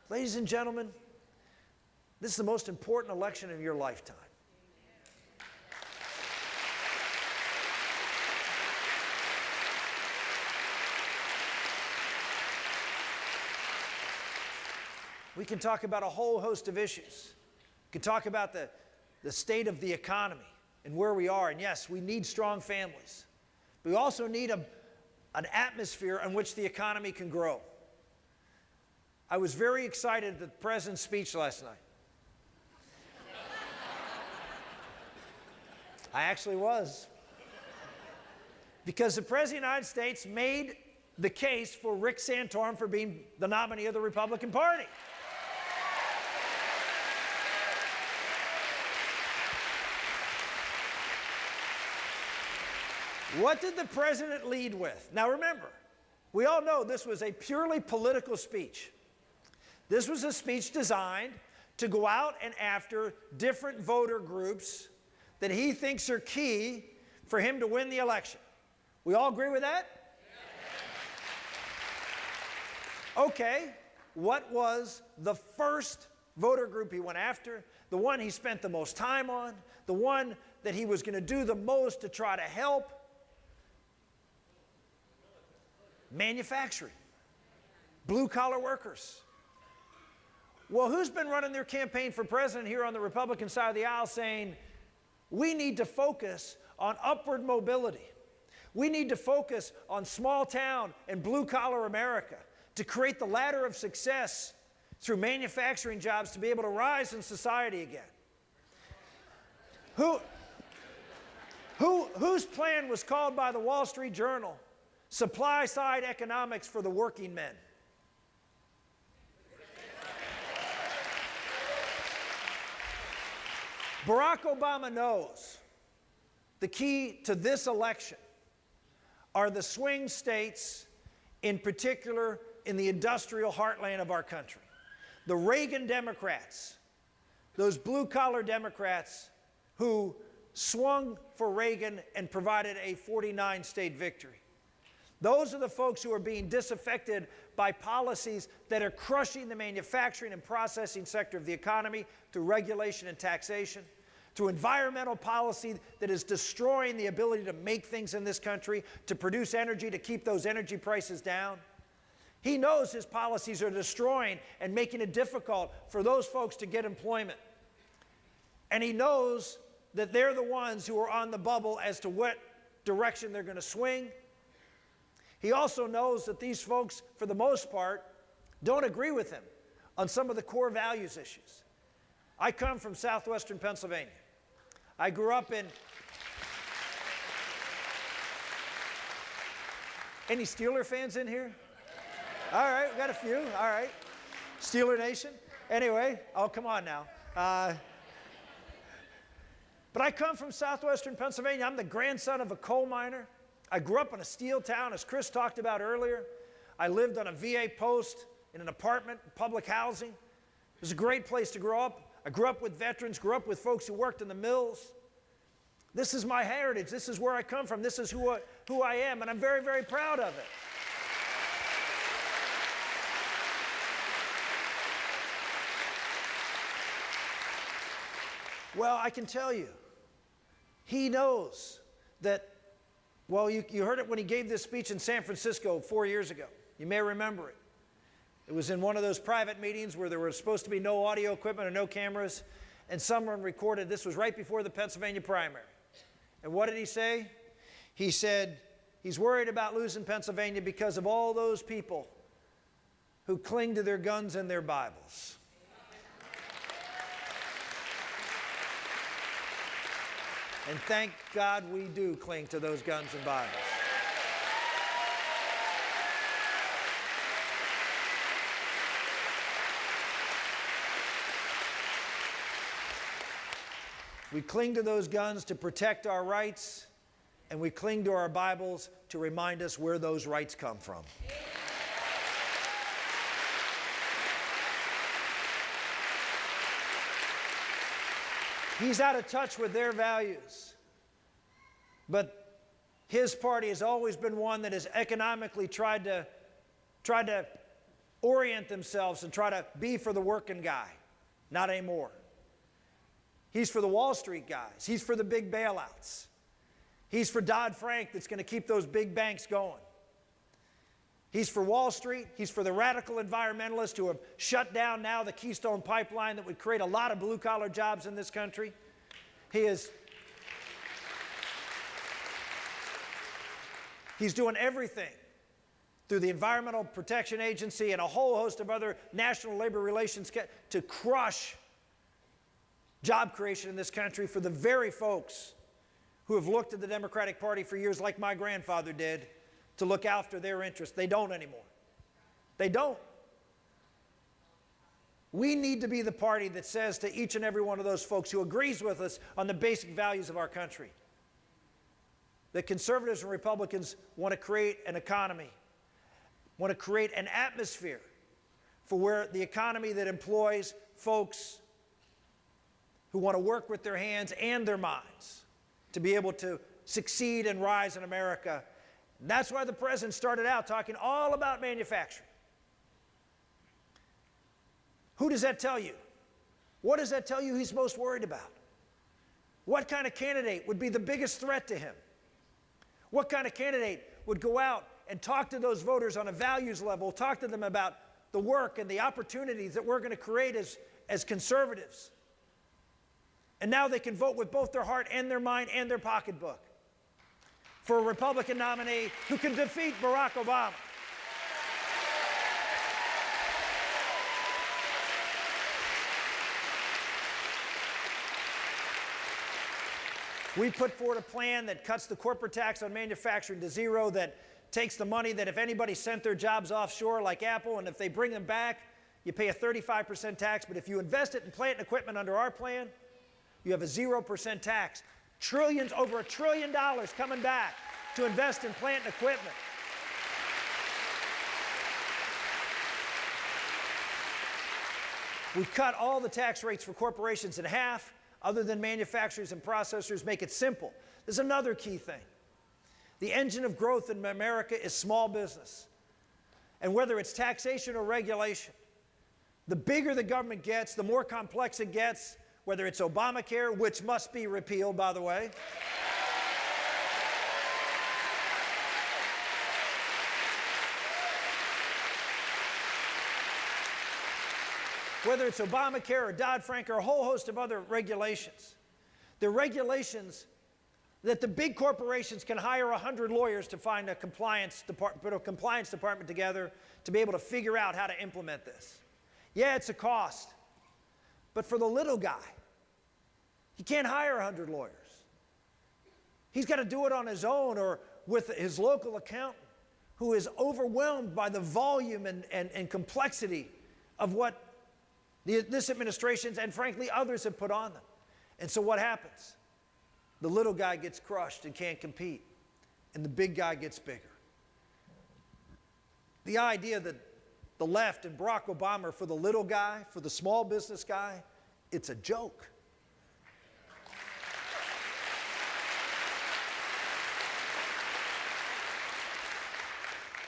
Ladies and gentlemen, this is the most important election of your lifetime. We can talk about a whole host of issues. We can talk about the state of the economy and where we are. And yes, we need strong families. But we also need an atmosphere in which the economy can grow. I was very excited at the President's speech last night. I actually was. Because the President of the United States made the case for Rick Santorum for being the nominee of the Republican Party. What did the President lead with? Now remember, we all know this was a purely political speech. This was a speech designed to go out and after different voter groups that he thinks are key for him to win the election. We all agree with that? Okay, what was the first voter group he went after? The one he spent the most time on? The one that he was going to do the most to try to help? Manufacturing. Blue-collar workers. Well, who's been running their campaign for president here on the Republican side of the aisle saying, we need to focus on upward mobility. We need to focus on small town and blue-collar America to create the ladder of success through manufacturing jobs to be able to rise in society again. Whose plan was called by the Wall Street Journal supply-side economics for the working men? Barack Obama knows the key to this election are the swing states, in particular in the industrial heartland of our country. The Reagan Democrats, those blue-collar Democrats who swung for Reagan and provided a 49-state victory. Those are the folks who are being disaffected by policies that are crushing the manufacturing and processing sector of the economy through regulation and taxation, through environmental policy that is destroying the ability to make things in this country, to produce energy, to keep those energy prices down. He knows his policies are destroying and making it difficult for those folks to get employment. And he knows that they're the ones who are on the bubble as to what direction they're going to swing. He also knows that these folks, for the most part, don't agree with him on some of the core values issues. I come from southwestern Pennsylvania. I grew up in... Any Steeler fans in here? All right, we got a few. All right. Steeler Nation. Anyway, oh, come on now. But I come from southwestern Pennsylvania. I'm the grandson of a coal miner. I grew up in a steel town, as Chris talked about earlier. I lived on a VA post in an apartment, public housing. It was a great place to grow up. I grew up with veterans, grew up with folks who worked in the mills. This is my heritage. This is where I come from. This is who I am, and I'm very, very proud of it. Well, I can tell you, he knows that, well, you heard it when he gave this speech in San Francisco 4 years ago. You may remember it. It was in one of those private meetings where there was supposed to be no audio equipment or no cameras, and someone recorded. This was right before the Pennsylvania primary. And what did he say? He said he's worried about losing Pennsylvania because of all those people who cling to their guns and their Bibles. And thank God we do cling to those guns and Bibles. We cling to those guns to protect our rights, and we cling to our Bibles to remind us where those rights come from. He's out of touch with their values. But his party has always been one that has economically tried to orient themselves and try to be for the working guy. Not anymore. He's for the Wall Street guys. He's for the big bailouts. He's for Dodd-Frank that's going to keep those big banks going. He's for Wall Street. He's for the radical environmentalists who have shut down now the Keystone Pipeline that would create a lot of blue-collar jobs in this country. He's doing everything through the Environmental Protection Agency and a whole host of other national labor relations to crush job creation in this country for the very folks who have looked at the Democratic Party for years, like my grandfather did, to look after their interests. They don't anymore. They don't. We need to be the party that says to each and every one of those folks who agrees with us on the basic values of our country that conservatives and Republicans want to create an economy, want to create an atmosphere for where the economy that employs folks who want to work with their hands and their minds to be able to succeed and rise in America. And that's why the president started out talking all about manufacturing. Who does that tell you? What does that tell you he's most worried about? What kind of candidate would be the biggest threat to him? What kind of candidate would go out and talk to those voters on a values level, talk to them about the work and the opportunities that we're going to create as conservatives? And now they can vote with both their heart and their mind and their pocketbook for a Republican nominee who can defeat Barack Obama. We put forward a plan that cuts the corporate tax on manufacturing to zero, that takes the money that if anybody sent their jobs offshore like Apple, and if they bring them back, you pay a 35% tax, but if you invest it in plant and equipment under our plan, you have a 0% tax. Trillions, over $1 trillion coming back to invest in plant and equipment. We've cut all the tax rates for corporations in half, other than manufacturers and processors. Make it simple. There's another key thing. The engine of growth in America is small business. And whether it's taxation or regulation, the bigger the government gets, the more complex it gets, whether it's Obamacare, which must be repealed, by the way. Whether it's Obamacare or Dodd-Frank or a whole host of other regulations. The regulations that the big corporations can hire 100 lawyers to find put a compliance department together to be able to figure out how to implement this. Yeah, it's a cost. But for the little guy, he can't hire 100 lawyers. He's got to do it on his own or with his local accountant who is overwhelmed by the volume and complexity of what this administration and frankly others have put on them. And so what happens? The little guy gets crushed and can't compete, and the big guy gets bigger. The idea that the left and Barack Obama are for the little guy, for the small business guy, it's a joke.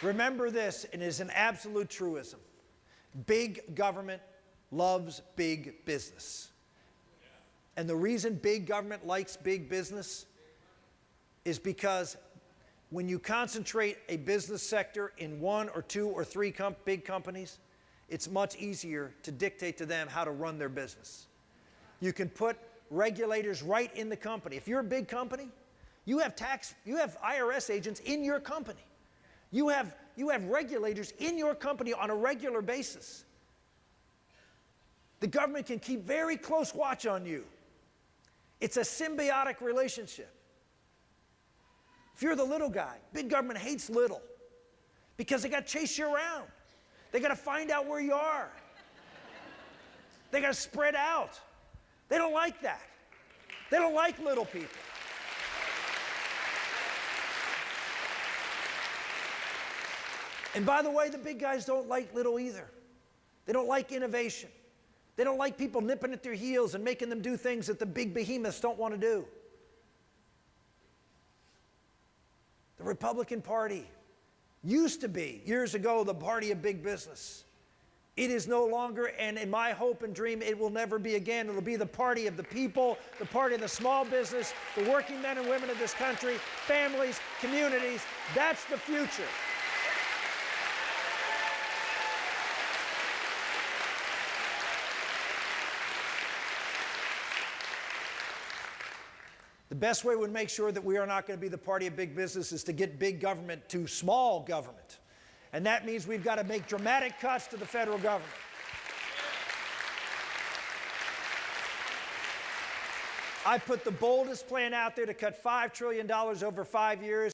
Remember this, and it is an absolute truism. Big government loves big business. And the reason big government likes big business is because when you concentrate a business sector in one or two or three big companies, it's much easier to dictate to them how to run their business. You can put regulators right in the company. If you're a big company, you have IRS agents in your company. You have regulators in your company on a regular basis. The government can keep very close watch on you. It's a symbiotic relationship. If you're the little guy, big government hates little because they got to chase you around. They got to find out where you are. They got to spread out. They don't like that. They don't like little people. And by the way, the big guys don't like little either. They don't like innovation. They don't like people nipping at their heels and making them do things that the big behemoths don't want to do. The Republican Party used to be, years ago, the party of big business. It is no longer, and in my hope and dream, it will never be again. It'll be the party of the people, the party of the small business, the working men and women of this country, families, communities. That's the future. The best way to make sure that we are not going to be the party of big business is to get big government to small government. And that means we've got to make dramatic cuts to the federal government. I put the boldest plan out there to cut $5 trillion over 5 years.